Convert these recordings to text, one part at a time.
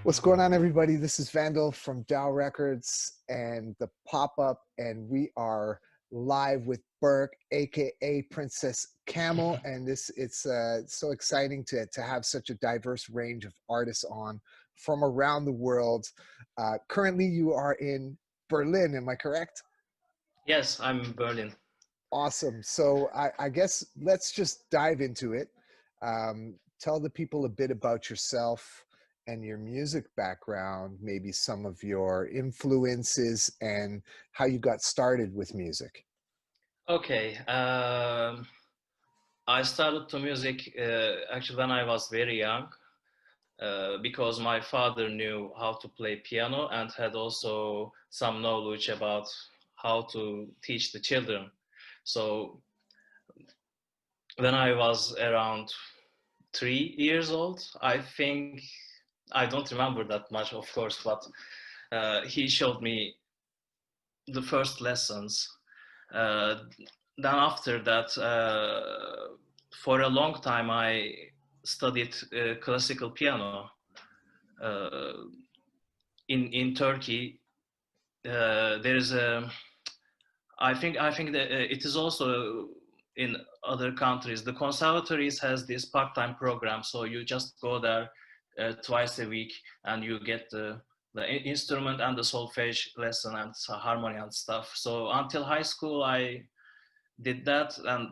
What's going on, everybody? This is Vandal from Dow Records and the Pop-Up, and we are live with Berk, aka Princess Camel. And it's so exciting to have such a diverse range of artists on from around the world. Currently, you are in Berlin. Am I correct? Yes, I'm in Berlin. Awesome. So I guess let's just dive into it. Tell the people a bit about yourself and your music background, maybe some of your influences and how you got started with music. Okay, I started to music actually when I was very young because my father knew how to play piano and had also some knowledge about how to teach the children. So when I was around 3 years old, I think, I don't remember that much, of course, but he showed me the first lessons. Uh, then after that, for a long time, I studied classical piano uh, in Turkey. There's a, I think that it is also in other countries. The conservatories has this part-time program, so you just go there twice a week, and you get the instrument and the solfege lesson and harmony and stuff. So until high school, I did that, and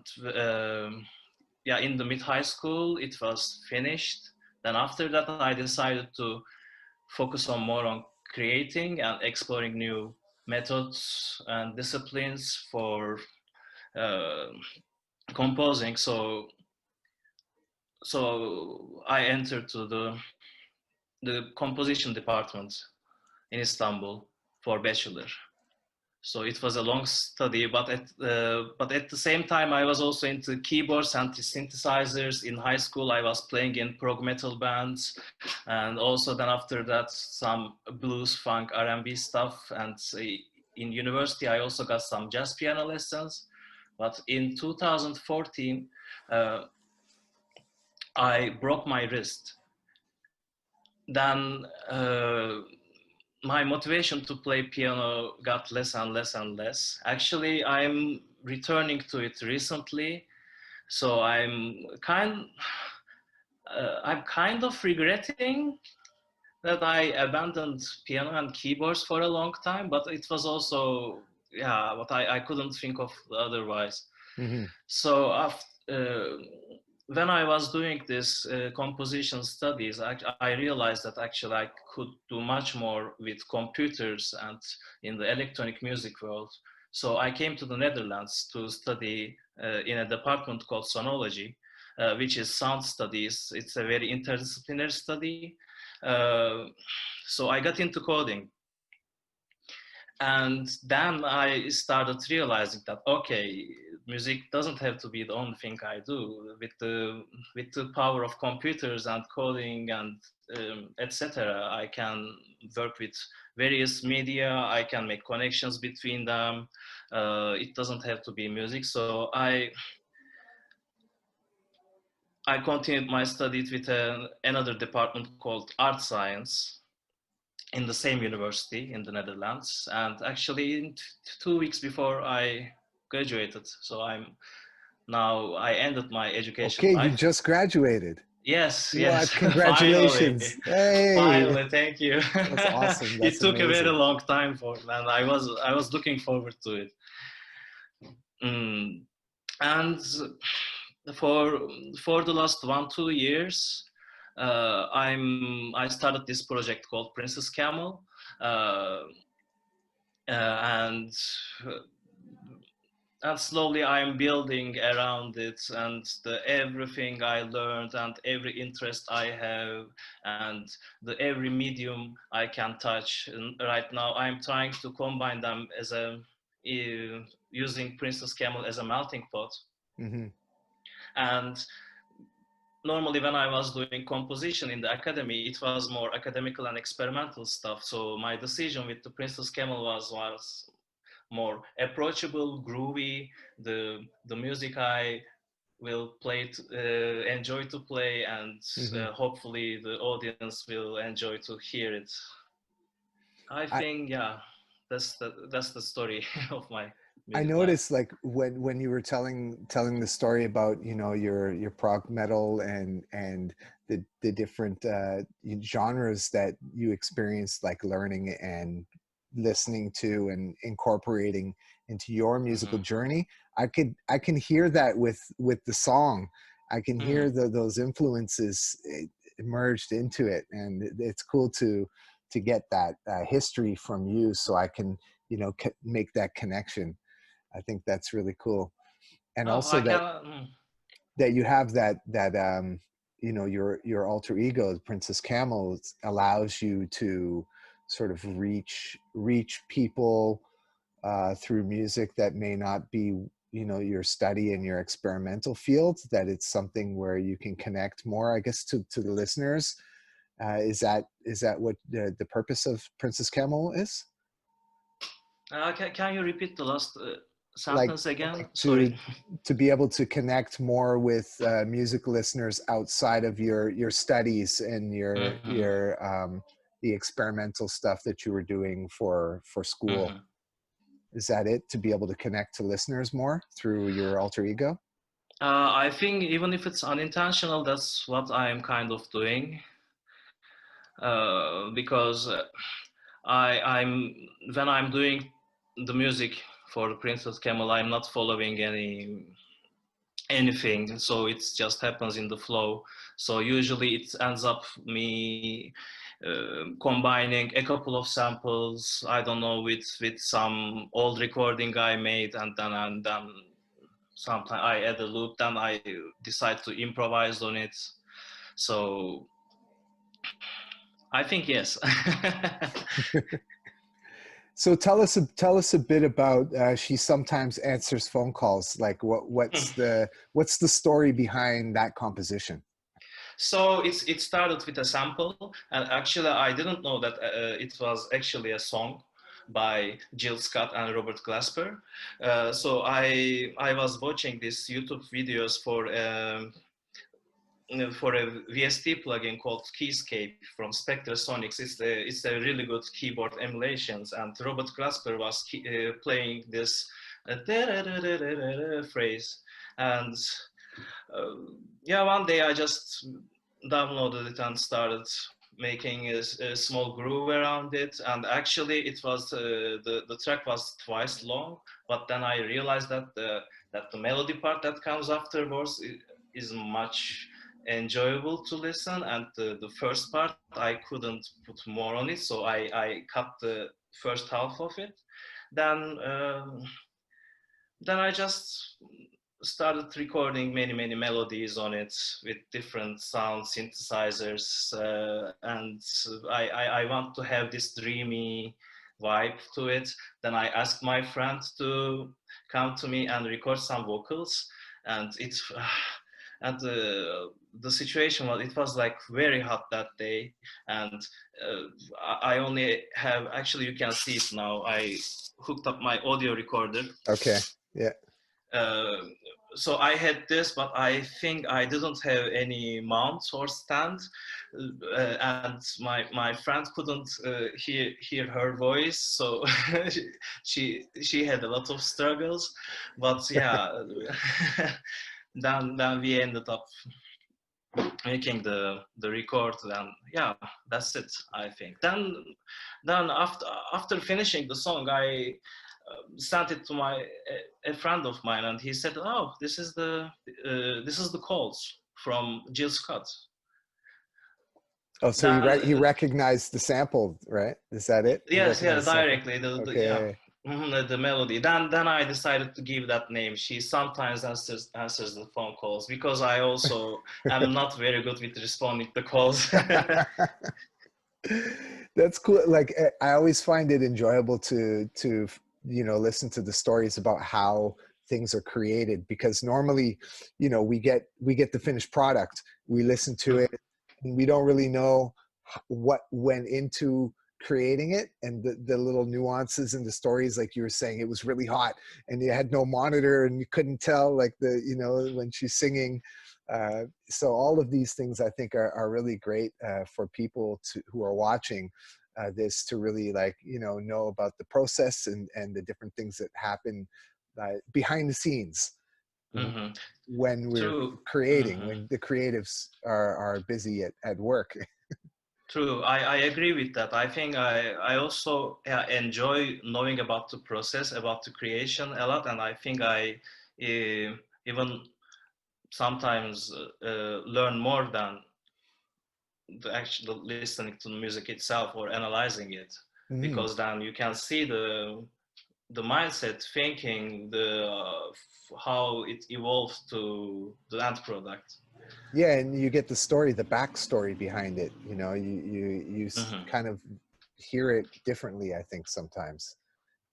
yeah, in the mid high school it was finished. Then after that I decided to focus on more on creating and exploring new methods and disciplines for uh, composing. So I entered to the composition department in Istanbul for bachelor. So it was a long study, but at the same time, I was also into keyboards and synthesizers. In high school, I was playing in prog metal bands, and also then after that, some blues, funk, R&B stuff. And in university, I also got some jazz piano lessons. But in 2014, uh, I broke my wrist. Then my motivation to play piano got less and less and less. Actually, I'm returning to it recently, so I'm kind of regretting that I abandoned piano and keyboards for a long time, but it was also, yeah, but I couldn't think of otherwise. Mm-hmm. So when I was doing this composition studies, I realized that actually I could do much more with computers and in the electronic music world. So I came to the Netherlands to study in a department called sonology, which is sound studies. It's a very interdisciplinary study. Uh, so I got into coding. And then I started realizing that, okay, music doesn't have to be the only thing I do. With the power of computers and coding and etc., I can work with various media. I can make connections between them. It doesn't have to be music. So I continued my studies with another department called art science in the same university in the Netherlands. And actually, 2 weeks before I graduated, so I ended my education Okay, you life. just graduated. Yes, What? yes, finally, Congratulations. Hey, finally, thank you. that's awesome. It That's took a very amazing. long time and I was looking forward to it. Mm. And for for the last 1 2 years, I started this project called Princess Camel, uh, and slowly I'm building around it, and everything I learned and every interest I have and the every medium I can touch. And right now I'm trying to combine them as using Princess Camel as a melting pot. Mm-hmm. And normally when I was doing composition in the academy, it was more academical and experimental stuff. So my decision with the Princess Camel was more approachable, groovy. The music I will enjoy to play, and Hmm. hopefully the audience will enjoy to hear it. I I, think, yeah, that's the story of my I music life. noticed like when you were telling the story about your prog metal and the different genres that you experienced, like learning and listening to and incorporating into your musical Hmm. journey. I can hear that with the song. I can hear Hmm. those influences merged into it, and it's cool to get that history from you, so I can make that connection. I think that's really cool. And Oh, also I can. that you have that your alter ego, Princess Camel, allows you to sort of reach people through music that may not be your study and your experimental field. That it's something where you can connect more, I guess, to the listeners. Is that what the purpose of Princess Camel is? Can you repeat the last like sentence again? like Sorry. to be able to connect more with music listeners outside of your studies and Hmm. your the experimental stuff that you were doing for school. Hmm. Is that it, to be able to connect to listeners more through your alter ego? I think even if it's unintentional, that's what I'm kind of doing. Because I'm when I'm doing the music for the Princess Camel, I'm not following anything, so it just happens in the flow. So usually it ends up me combining a couple of samples, I don't know, with some old recording I made, and then sometimes I add a loop, then I decide to improvise on it. So I think yes. So tell us a bit about she sometimes answers phone calls. Like what's the story behind that composition? So it started with a sample, and actually I didn't know that it was actually a song by Jill Scott and Robert Glasper. So I was watching these YouTube videos for a VST plugin called Keyscape from Spectre Sonics. It's a really good keyboard emulations, and Robert Glasper was playing this phrase, and uh, yeah, one day I just downloaded it and started making a small groove around it. And actually, it was the track was twice long, but then I realized that the melody part that comes afterwards is much enjoyable to listen, and the first part I couldn't put more on it, so I cut the first half of it. Then um, then I just started recording many melodies on it with different sound synthesizers, and I want to have this dreamy vibe to it. Then I asked my friend to come to me and record some vocals, and it's and the situation was, it was like very hot that day, and I only have, actually you can see it now, I hooked up my audio recorder. Okay. Yeah. uh, so I had this, but I think I didn't have any mount or stand, and my friend couldn't hear her voice, so she had a lot of struggles, but yeah, then we ended up making the record, and yeah, that's it, I think. Then after finishing the song, I sent it to a friend of mine, and he said, oh, this is the calls from Jill Scott. Oh, so Then he recognized the sample, right? Is that it? He yes, yeah, recognized the sample. directly, yeah. Okay. The melody. Then I decided to give that name. She sometimes answers the phone calls, because I also am not very good with responding to calls. That's cool. Like I always find it enjoyable to listen to the stories about how things are created, because normally, we get the finished product, we listen to it, and we don't really know what went into creating it, and the little nuances and the stories, like you were saying, it was really hot and you had no monitor and you couldn't tell, like, the, you know, when she's singing. So all of these things I think are really great for people who are watching this, to really, like, you know about the process and the different things that happen behind the scenes Hmm. when we're True. creating, Hmm. when the creatives are busy at work. True. I agree with that. I think I also, yeah, enjoy knowing about the process, about the creation a lot, and I think I even sometimes learn more than the actual listening to the music itself or analyzing it, Mm. because then you can see the mindset, thinking, the how it evolves to the end product. Yeah, and you get the story, the backstory behind it. You know, Hmm. kind of hear it differently, I think, sometimes,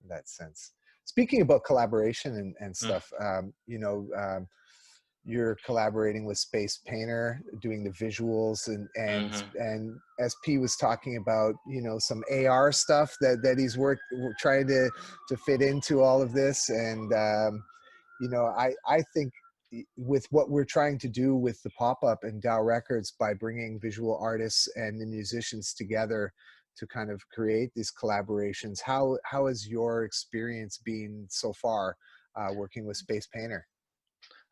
in that sense. Speaking about collaboration and stuff, you're collaborating with Space Painter, doing the visuals, Hmm. and SP was talking about, some AR stuff that he's trying to fit into all of this. And I think with what we're trying to do with the pop-up and Dow Records, by bringing visual artists and the musicians together to kind of create these collaborations, how has your experience been so far working with Space Painter?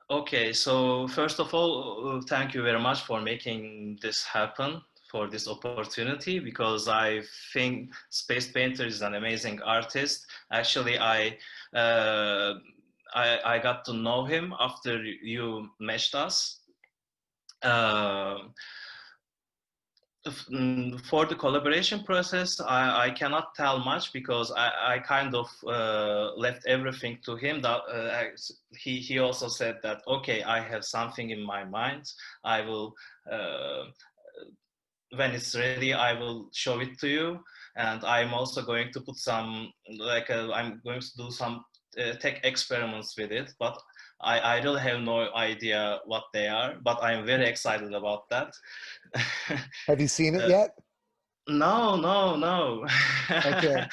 Okay, so first of all, thank you very much for making this happen, for this opportunity, because I think Space Painter is an amazing artist. Actually, uh, I got to know him after you matched us. Uh, for the collaboration process, I cannot tell much because I kind of left everything to him. That he also said that, okay, I have something in my mind. I will uh, when it's ready, I will show it to you. And I'm also going to put some, like, I'm going to do some tech experiments with it, but I really have no idea what they are, but I'm very excited about that. Have you seen it uh, yet? no, no, no. Okay.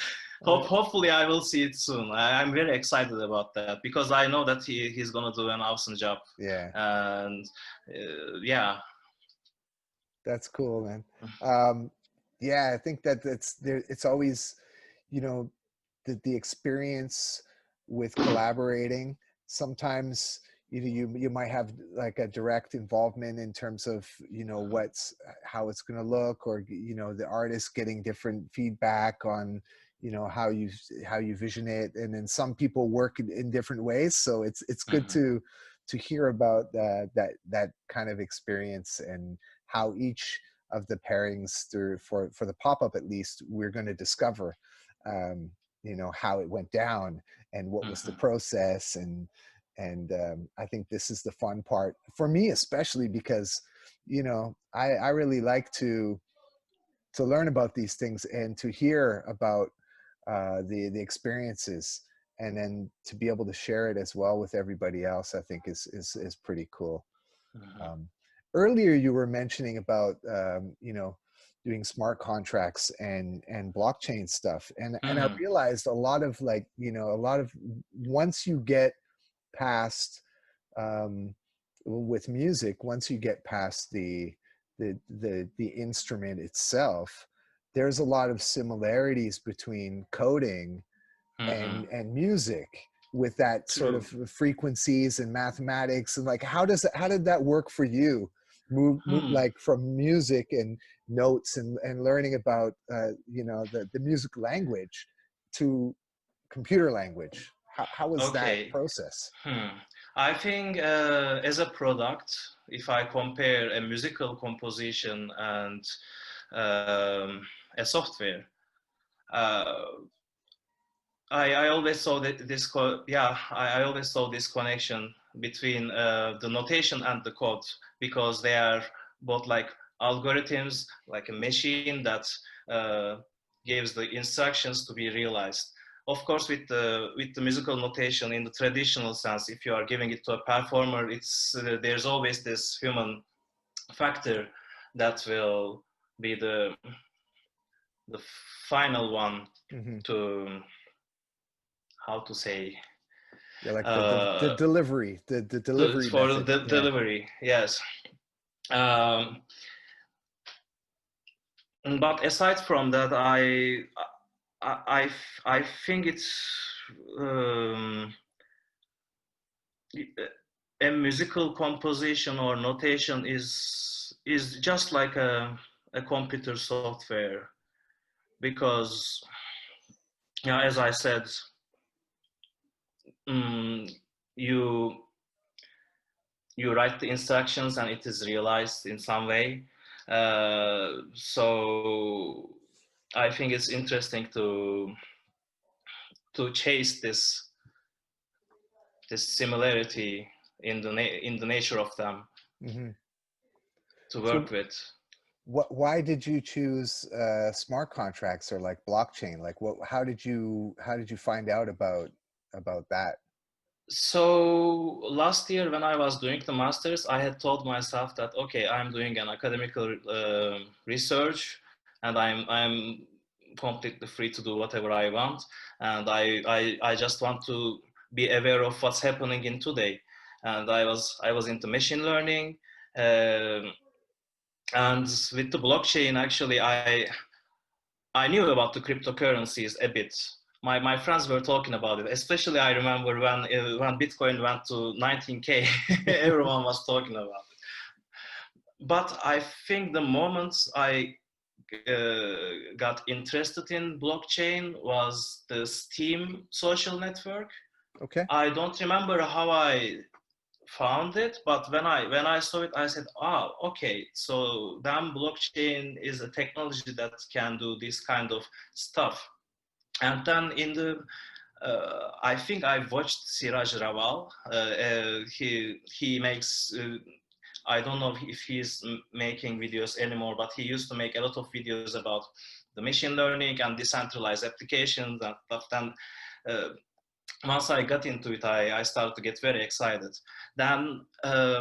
Hopefully, I will see it soon. I'm very excited about that because I know that he's gonna do an awesome job. Yeah, And yeah. that's cool, man. Um, yeah, I think that that's there. It's always, you know, the experience with collaborating. Sometimes you might have like a direct involvement in terms of, what's how it's going to look, or the artist getting different feedback on, how you vision it, and then some people work in different ways. So it's good Mhm, to hear about that kind of experience, and how each of the pairings through for the pop-up, at least, we're going to discover um, how it went down and what was the mhm, process. And I think this is the fun part for me, especially because I really like to learn about these things and to hear about the experiences, and then to be able to share it as well with everybody else, I think is pretty cool. mhm, um, Earlier you were mentioning about doing smart contracts and blockchain stuff, and I mhm, realized a lot of, like, a lot of, once you get past um, with music, once you get past the instrument itself, there's a lot of similarities between coding mhm. and music, with that sort of True. frequencies and mathematics. And like, how did that work for you, move Hmm. like from music and notes and learning about the music language to computer language? How was that Okay. process? Hmm. I think as a product, if I compare a musical composition and um, a software, uh, I always saw that I always saw this connection between the notation and the code, because they are both like algorithms, like a machine that uh, gives the instructions to be realized. Of course, with the musical notation in the traditional sense, if you are giving it to a performer, it's there's always this human factor that will be the final one Hmm. to, how to say, Yeah, like the uh, delivery, the delivery for method. the Yeah. delivery. Yes. Um, but aside from that, I, I think it's um, a musical composition or notation is just like a computer software, because yeah, as I said, um, you you write the instructions and it is realized in some way. So I think it's interesting to chase this similarity in in the nature of them Hmm. to So work with. why did you choose smart contracts or like blockchain? Like how did you find out about that? So last year when I was doing the masters, I had told myself that okay, I'm doing an academical research, and I'm completely free to do whatever I want, and I just want to be aware of what's happening in today. And I was into machine learning, um, and with the blockchain, actually, I knew about the cryptocurrencies a bit. My friends were talking about it. Especially, I remember when Bitcoin went to 19K, everyone was talking about it. But I think the moment I got interested in blockchain was the Steam social network. Okay. I don't remember how I found it, but when I saw it, I said, "Ah, okay. So then blockchain is a technology that can do this kind of stuff." And then I think I watched Siraj Raval. He makes. I don't know if he's making videos anymore, but he used to make a lot of videos about the machine learning and decentralized applications and stuff. Then uh, once I got into it, I started to get very excited. Then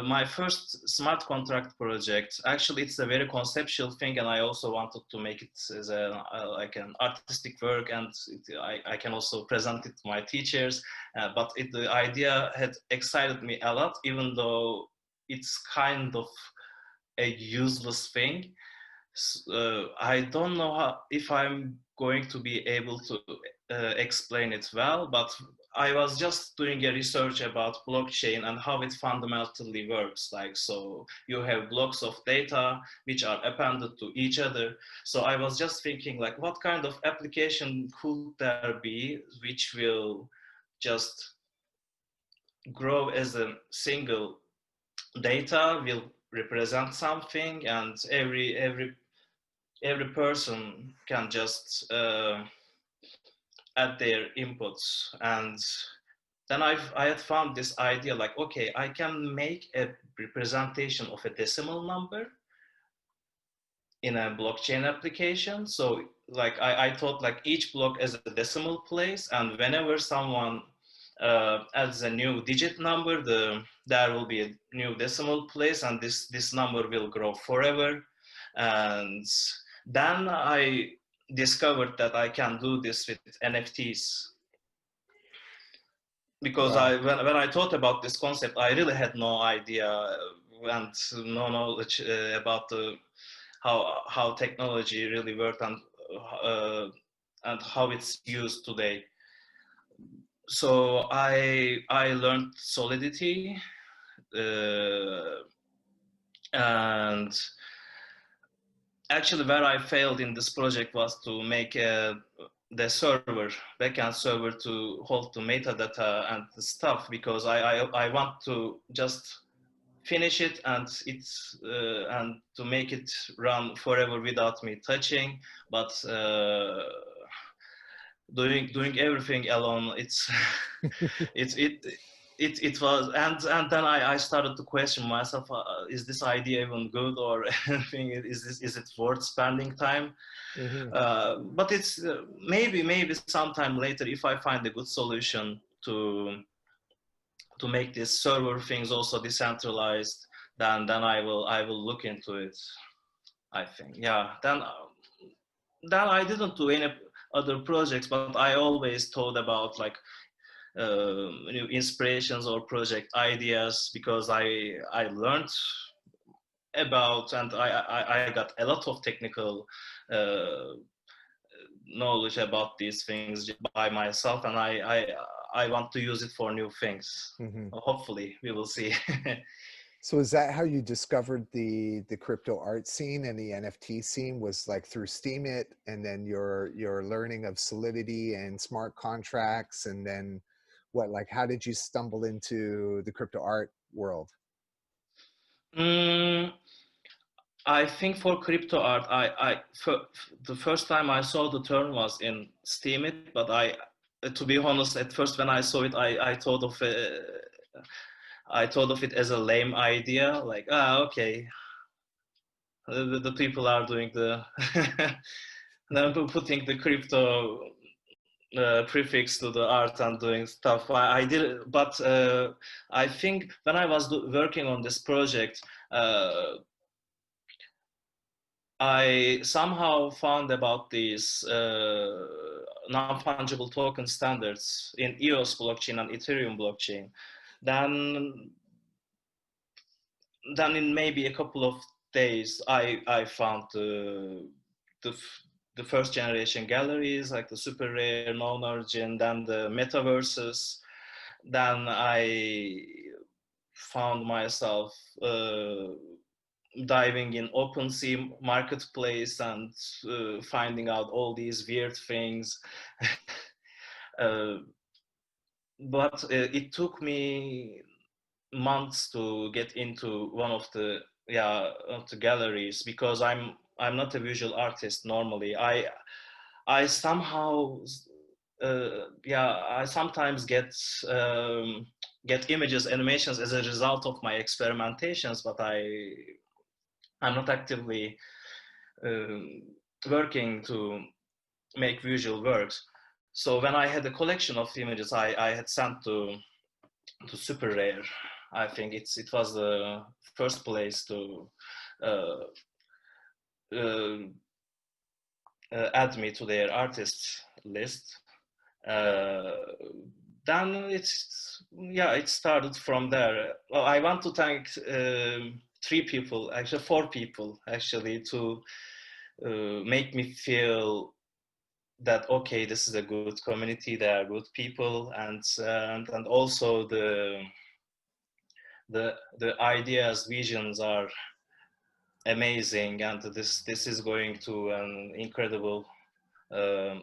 my first smart contract project, actually, it's a very conceptual thing, and I also wanted to make it as like an artistic work, and I can also present it to my teachers. But the idea had excited me a lot, even though it's kind of a useless thing. I don't know if I'm going to be able to explain it well, but I was just doing a research about blockchain and how it fundamentally works. Like, so you have blocks of data which are appended to each other. So I was just thinking, like, what kind of application could there be which will just grow as a single data, will represent something, and every person can just add their inputs. And then I had found this idea, like, okay, I can make a representation of a decimal number in a blockchain application. So like I thought like each block as a decimal place, and whenever someone adds a new digit number, there will be a new decimal place, and this number will grow forever. And then I discovered that I can do this with NFTs, because Wow. when I thought about this concept, I really had no idea and no knowledge about how technology really worked, uh, and how it's used today. So I learned Solidity, uh, and actually where I failed in this project was to make the server, backend server, to hold the metadata and the stuff, because I want to just finish it, and to make it run forever without me touching. But doing everything alone, it's it was, and then I started to question myself, is this idea even good, or anything, is it worth spending time? Hmm. But it's maybe sometime later, if I find a good solution to make this server things also decentralized, then I will look into it, I think. Yeah, then then I didn't do any other projects, but I always thought about like new inspirations or project ideas, because I learned about, and I got a lot of technical uh, knowledge about these things by myself, and I want to use it for new things. Hmm. Hopefully we will see. So is that how you discovered the crypto art scene and the NFT scene, was like through Steemit, and then your learning of Solidity and smart contracts, and then what, like how did you stumble into the crypto art world? mm, I think for crypto art, the first time I saw the term was in Steemit, but to be honest, at first when I saw it, I thought of it as a lame idea, like okay, the people are doing the then putting the crypto prefix to the art and doing stuff. I did, but I think when I was working on this project, uh, I somehow found about these non-fungible token standards in EOS blockchain and Ethereum blockchain. Then, then in maybe a couple of days, I found the the first generation galleries like the super rare, known origin, then the metaverses. Then I found myself diving in OpenSea marketplace and finding out all these weird things. uh, but it took me months to get into one of the galleries, because I'm not a visual artist normally. I somehow I sometimes get images, animations as a result of my experimentations, but I'm not actively um, working to make visual works. So when I had a collection of images, I had sent to Super Rare. I think it was the first place to uh, uh, add me to their artist list. Uh, then it started from there. Well, I want to thank three people, actually four people, actually, to make me feel that okay, this is a good community, they are good people, and also the ideas, visions are amazing, and this is going to an incredible um,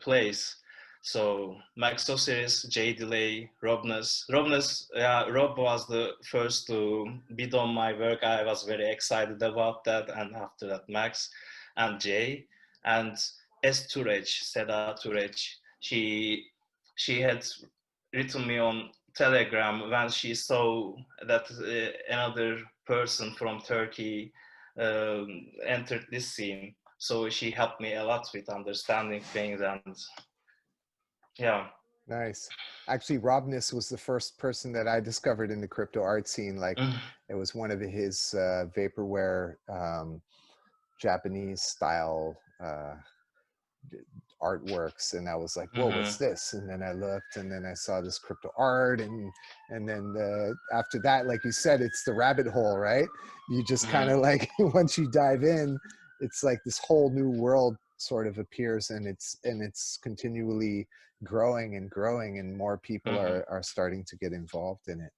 place. So Max Osiris, Jay Delay, Rob was the first to bid on my work. I was very excited about that, and after that Max and Jay and Seda Turej. She had written me on Telegram when she saw that another person from Turkey entered this scene. So she helped me a lot with understanding things, and yeah. Nice. Actually, Robness was the first person that I discovered in the crypto art scene. Like, it was one of his vaporware Japanese style artworks, and I was like, whoa, what's Mm-hmm. this? And then I looked, and then I saw this crypto art, and then after that, like you said, it's the rabbit hole, right? You just kind Mm-hmm. of like once you dive in, it's like this whole new world sort of appears, and it's continually growing and growing, and more people Mm-hmm. are starting to get involved in it.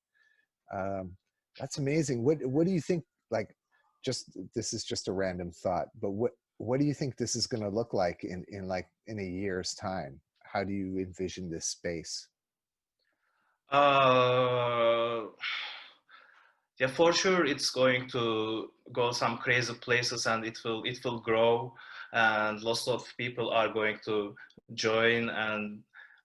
um, that's amazing. What do you think, like, just, this is just a random thought, but what do you think this is going to look like in like in a year's time? How do you envision this space? Uh, yeah, for sure, it's going to go some crazy places, and it will grow, and lots of people are going to join. And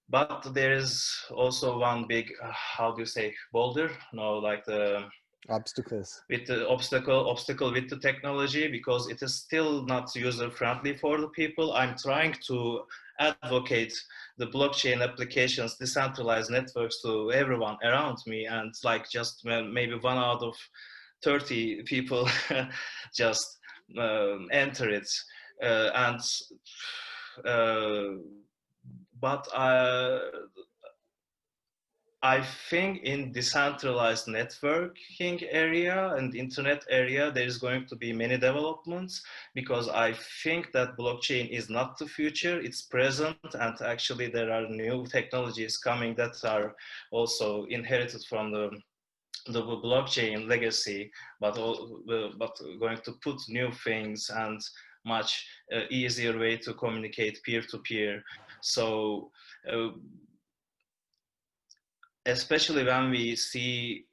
but there is also one big, how do you say, boulder? No, like the Obstacles. with the obstacle with the technology, because it is still not user friendly for the people. I'm trying to advocate the blockchain applications, decentralized networks to everyone around me, and like just maybe 1 out of 30 people just enter it. And uh, but I think in decentralized networking area and internet area, there is going to be many developments, because I think that blockchain is not the future, it's present, and actually there are new technologies coming that are also inherited from the blockchain legacy, but going to put new things and much easier way to communicate peer to peer. So uh, especially when we see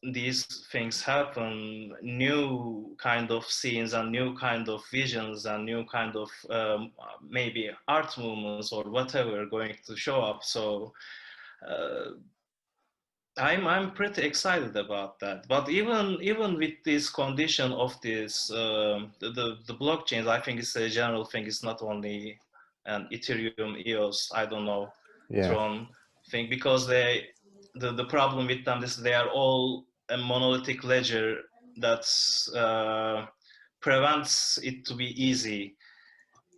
these things happen, new kind of scenes and new kind of visions and new kind of maybe art movements or whatever going to show up. So uh, I'm pretty excited about that. But even with this condition of this the blockchains, I think it's a general thing. It's not only an Ethereum, EOS, I don't know, Yeah. Tron thing, because the problem with them is they are all a monolithic ledger that prevents it to be easy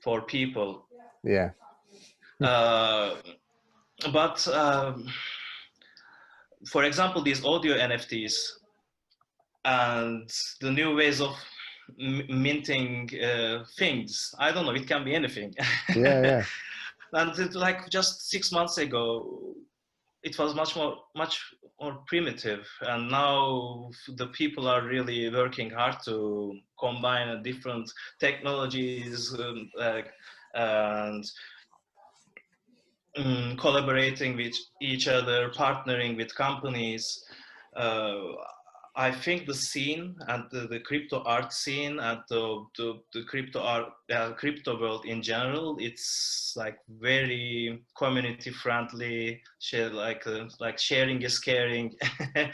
for people. Yeah. Uh, but for example, these audio NFTs and the new ways of minting things. I don't know, it can be anything. Yeah. Yeah. And like just 6 months ago, it was much more primitive, and now the people are really working hard to combine different technologies, and collaborating with each other, partnering with companies. Uh, I think the scene and the crypto art scene and the crypto art, crypto world in general, it's like very community friendly. Share like sharing is caring,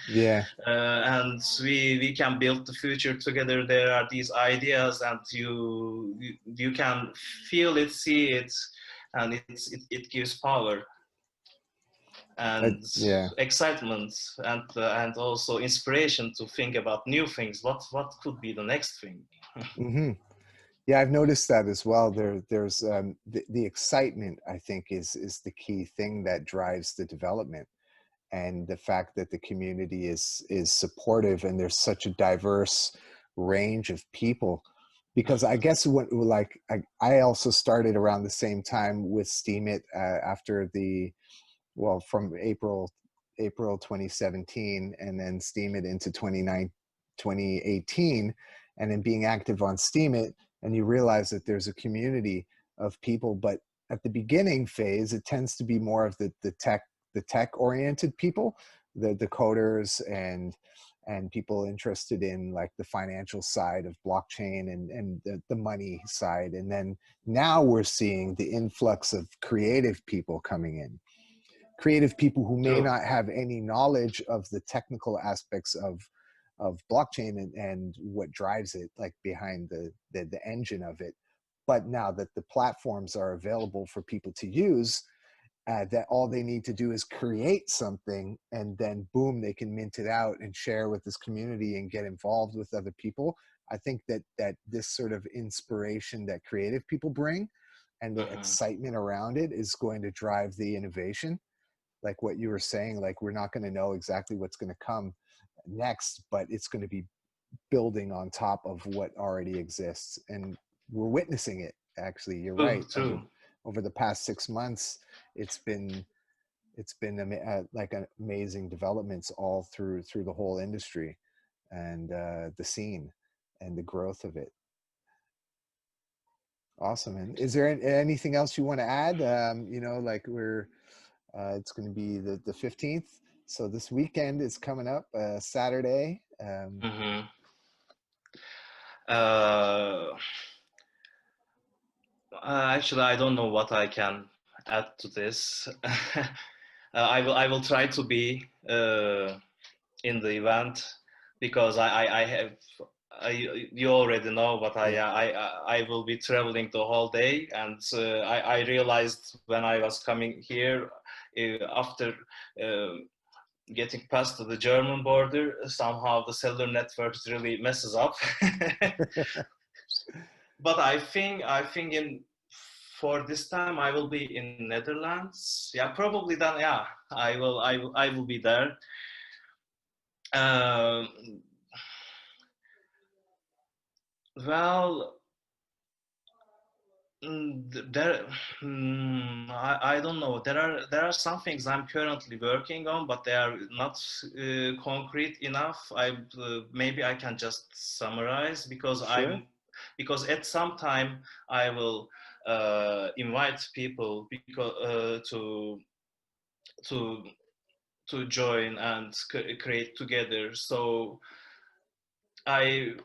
Yeah. and we can build the future together. There are these ideas, and you can feel it, see it, and it gives power and Yeah. excitement, and also inspiration to think about new things. What could be the next thing? Hmm. Yeah, I've noticed that as well. There's the excitement, I think, is the key thing that drives the development, and the fact that the community is supportive, and there's such a diverse range of people. Because I guess what, like, I also started around the same time with Steam It, after the, well, from April 2017, and then Steam It into 2018, and then being active on Steam It, and you realize that there's a community of people. But at the beginning phase, it tends to be more of the tech oriented people, the coders, and people interested in like the financial side of blockchain, and the money side. And then now we're seeing the influx of creative people coming in, creative people who may True. not have any knowledge of the technical aspects of blockchain, and what drives it, like behind the engine of it. But now that the platforms are available for people to use, that all they need to do is create something, and then boom, they can mint it out and share with this community and get involved with other people. I think that this sort of inspiration that creative people bring, and the Hmm. excitement around it, is going to drive the innovation. Like what you were saying, like we're not going to know exactly what's going to come next, but it's going to be building on top of what already exists, and we're witnessing it. Actually, you're True. right. True. Over the past 6 months, it's been like amazing developments all through the whole industry, and the scene, and the growth of it. Awesome. And is there anything else you want to add? Like it's going to be the 15th. So this weekend is coming up, Saturday. Hmm. uh, Actually, I don't know what I can add to this. I will try to be in the event, because I have, you already know, but Yeah. I will be traveling the whole day, and I realized when I was coming here, after uh, getting past the German border, somehow the cellular network really messes up. but I think in for this time I will be in Netherlands. Yeah, probably then. Yeah, I will be there. Um, well, there, I don't know. There are some things I'm currently working on, but they are not concrete enough. Maybe I can just summarize Sure. because at some time I will invite people to to join and create together. So I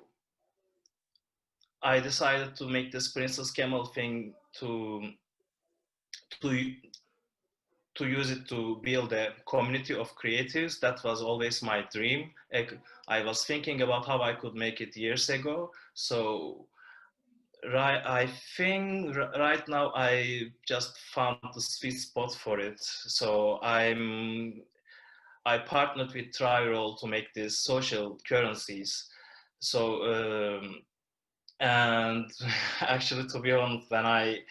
I decided to make this Princess Camel thing to to use it to build a community of creatives. That was always my dream. I was thinking about how I could make it years ago. So I think right now I just found the sweet spot for it. So I partnered with Triroll to make these social currencies. So and actually, to be honest, uh,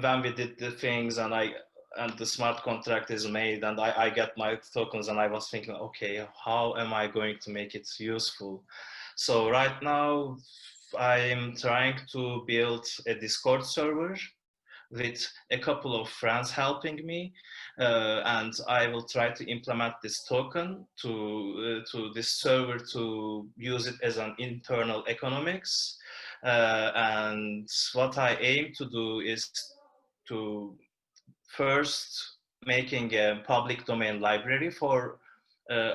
when we did the things and the smart contract is made and I get my tokens and I was thinking, okay, how am I going to make it useful? So right now I'm trying to build a Discord server with a couple of friends helping me, and I will try to implement this token to this server to use it as an internal economics. And what I aim to do is to first making a public domain library for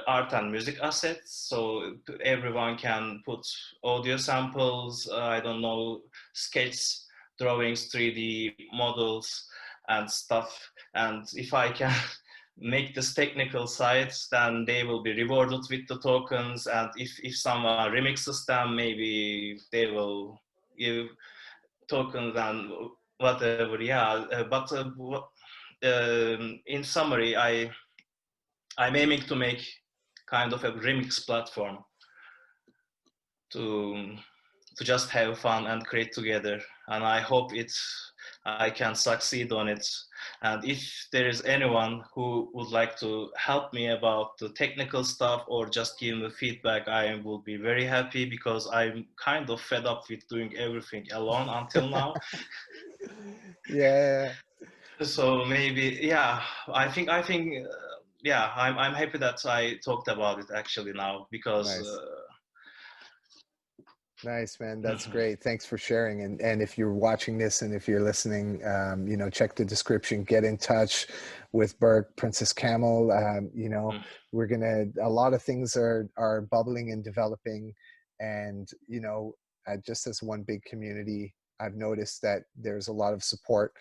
art and music assets, so everyone can put audio samples, I don't know, sketch drawings, 3D models and stuff. And if I can make this technical sites, then they will be rewarded with the tokens. And if someone remixes them, maybe they will give tokens and whatever. Yeah, but in summary, I'm aiming to make kind of a remix platform to to just have fun and create together. And I hope I can succeed on it. And if there is anyone who would like to help me about the technical stuff or just give me feedback, I will be very happy because I'm kind of fed up with doing everything alone until now. Yeah. So maybe, yeah, I think yeah, I'm happy that I talked about it actually now because Nice. Nice, man. That's mhm, great. Thanks for sharing. And if you're watching this and if you're listening, check the description, get in touch with Berk, Princess Camel. We're gonna, a lot of things are bubbling and developing. And, just as one big community, I've noticed that there's a lot of support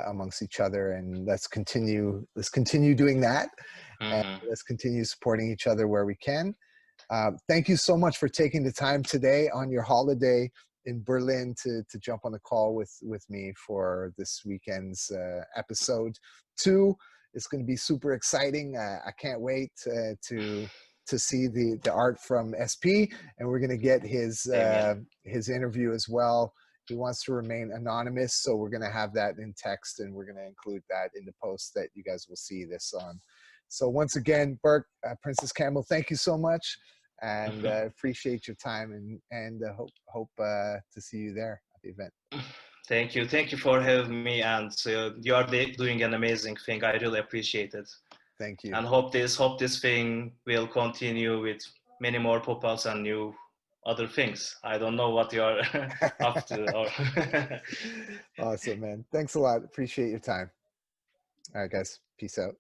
amongst each other, and let's continue doing that, and mhm. let's continue supporting each other where we can. Thank you so much for taking the time today on your holiday in Berlin to jump on the call with me for this weekend's episode 2. It's going to be super exciting. I can't wait to see the art from SP, and we're going to get Same, yeah. his interview as well. He wants to remain anonymous, so we're going to have that in text, and we're going to include that in the post that you guys will see this on. So once again, Berk, Princess Camel, thank you so much, and appreciate your time, and hope to see you there at the event. Thank you for having me, and you are doing an amazing thing. I really appreciate it, Thank you. and hope this thing will continue with many more pop-ups and new other things. I don't know what you are up to. Or Awesome, man. Thanks a lot. Appreciate your time. All right, guys. Peace out.